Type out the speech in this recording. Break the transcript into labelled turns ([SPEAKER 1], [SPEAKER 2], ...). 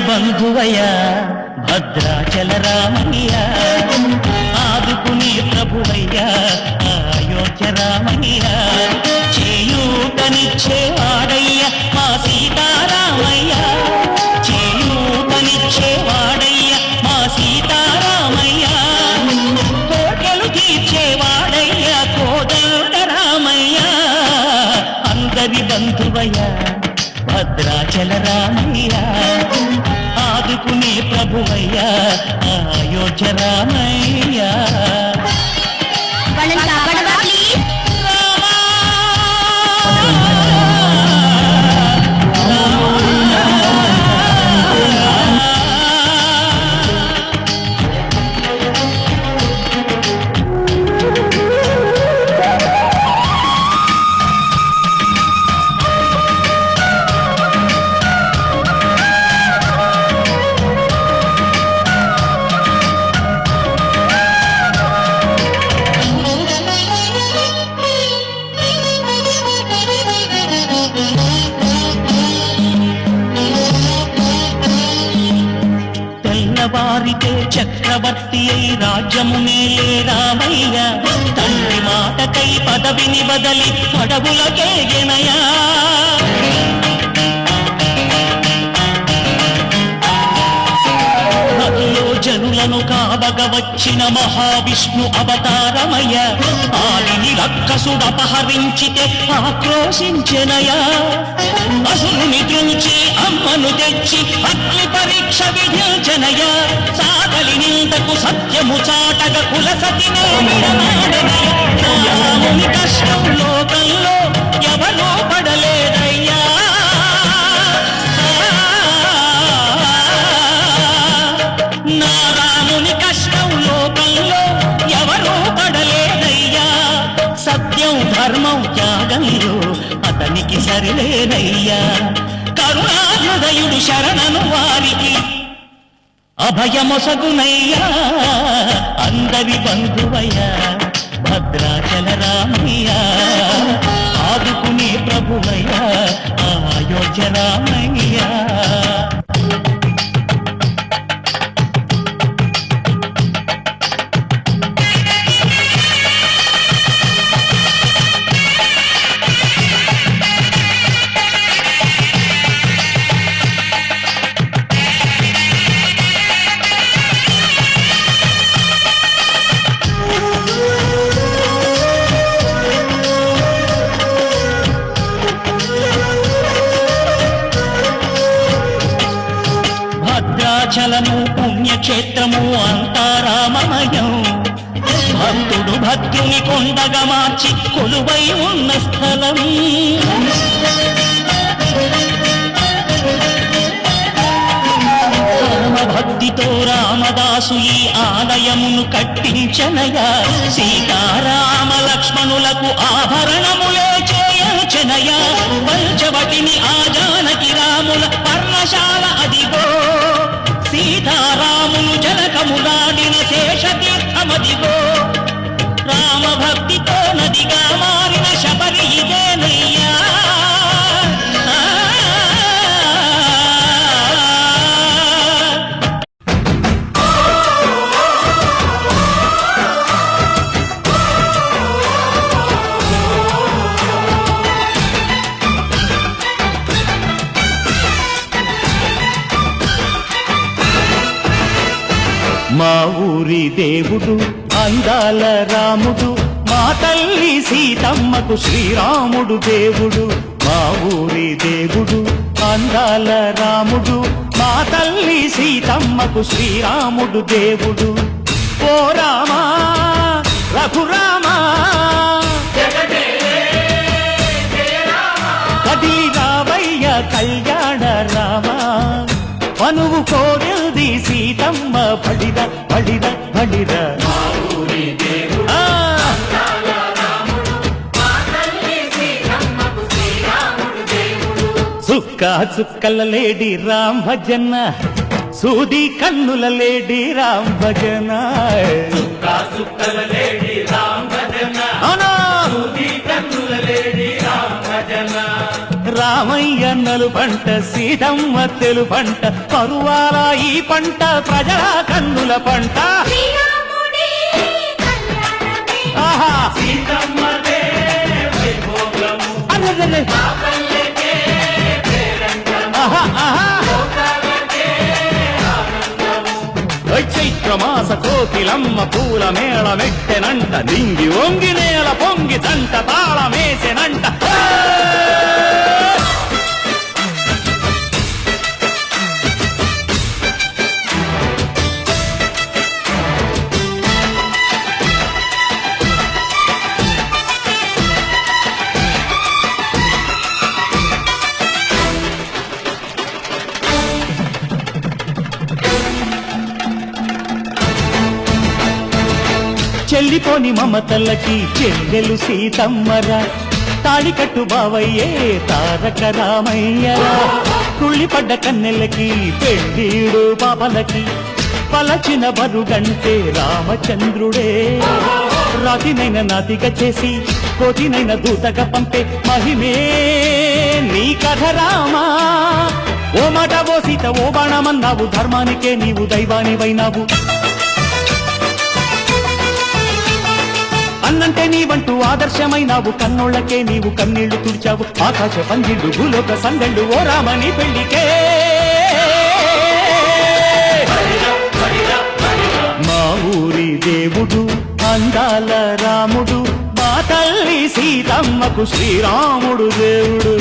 [SPEAKER 1] బంధువయ్య భద్రాచల రామయ్య, ఆదుకునే ప్రభువయ్య అయోధ్య రామయ్య, చేయూతనిచ్చేవాడయ్య మా సీతారామయ్య, చేయూతనిచ్చేవాడయ్య మా సీతారామయ్య, కోటలు తీర్చేవాడయ్య కోదండ రామయ్య, అందరి బంధువయ్య భద్రాచల రామయ్య, ఆదుకునే ప్రభువయ్య అయోధ్య రామయ్య. వారితే చక్రవర్తి అయి రాజ్యము మేలే రామయ్య, తండ్రి మాటకై పదవిని బదలి అడవులకేగెనయా, నదిలో జనులను కావగ వచ్చిన మహావిష్ణు అవతారమయ్య, ఆలిని రక్కసుడపహరించితే ఆక్రోశించెనయా, అసురుని త్రుంచి అమ్మను తెచ్చి అగ్ని పరీక్ష విధించనయ, సాగలి నిందకు సత్యము చాటగ కులసతినే విడనాడనయ, రాముని కష్టం లోకంలో ఎవరూ పడలేదయ్యా, నా రాముని కష్టం లోకంలో ఎవరూ పడలేదయ్యా, సత్యం ధర్మం త్యాగంలో అతనికి సరిలేనయ్యా, కరుణాహృదయుడు శరణను వారికి అభయమొసగునయ్యా, అందరి బంధువయ్య భద్రాచల రామయ్య, ఆదుకునే ప్రభువయ్య అయోధ్య రామయ్య. భద్రాచలము పుణ్యక్షేత్రము అంతా రామమయం, భక్తుడు భక్తుని కొండగా మార్చి కొలువై ఉన్న స్థలం, భక్తితో రామదాసు ఈ ఆలయమును కట్టించనయా, సీతారామ లక్ష్మణులకు ఆభరణములే చేయచనయా, పంచవటిని ఆ జానకి రాముల పర్ణశాల అదిగో, సీతారాములు జనకములాడిన శేషతీర్థమదిగో, రామభక్తితో నదిగా మారిన శబరి ఇదేనయ్యా, మా ఊరి దేవుడు అందాల రాముడు, మా తల్లి సీతమ్మకు శ్రీరాముడు దేవుడు, మా ఊరి దేవుడు అందాల రాముడు, మా తల్లి సీతమ్మకు శ్రీరాముడు దేవుడు, ఓ రామా రఘురామా కదిలి రావయ్య కళ్యాణ రామా, మనువు కోరింది సీతమ్మ బడిద బడిద బడిద, చుక్క చుక్కల లేడి రామ్ భజన, సూది కన్నుల లేడి రామ్ భజన, చుక్క చుక్కల లేడి రామ్ భజన, సూది కన్నుల లేడి రామ్ భజన. రామయ్య నలుపంట సీతమ్మ తెలుపంట పరువాల ఈ పంట ప్రజల కన్నుల పంట ఆహా సీతమ్మదే వైభోగము అరెరెరె ఆహా ఆహా చైత్రమాస కోకిలమ్మ పూల మేళ మెట్టెనంట దింగి ఒంగి నేల పొంగి దంట తాళమేసెనంట చెల్లిపోని మమతల్లకి చెల్లెలు సీతమ్మరా తాళికట్టు బావయ్యే తారక రామయ్యరా కుళ్ళిపడ్డ కన్నెలకి పెళ్ళీడు పాపలకి పలచిన బరుగంటే రామచంద్రుడే రాతినైన నాతిగా చేసి కోతినైన దూతగా పంపే మహిమే నీ కథ రామా ఓ మాట ఓ సీత ఓ బాణమన్నావు ధర్మానికే నీవు దైవానివైనావు అన్నంటే నీవంటూ ఆదర్శమైనావు కన్నోళ్లకే నీవు కన్నీళ్లు తుడిచావు ఆకాశ పందిళ్ళు భూలోక సందళ్ళు ఓ రామని పెళ్లికే మా ఊరి దేవుడు అందాల రాముడు మా తల్లి సీతమ్మకు శ్రీరాముడు దేవుడు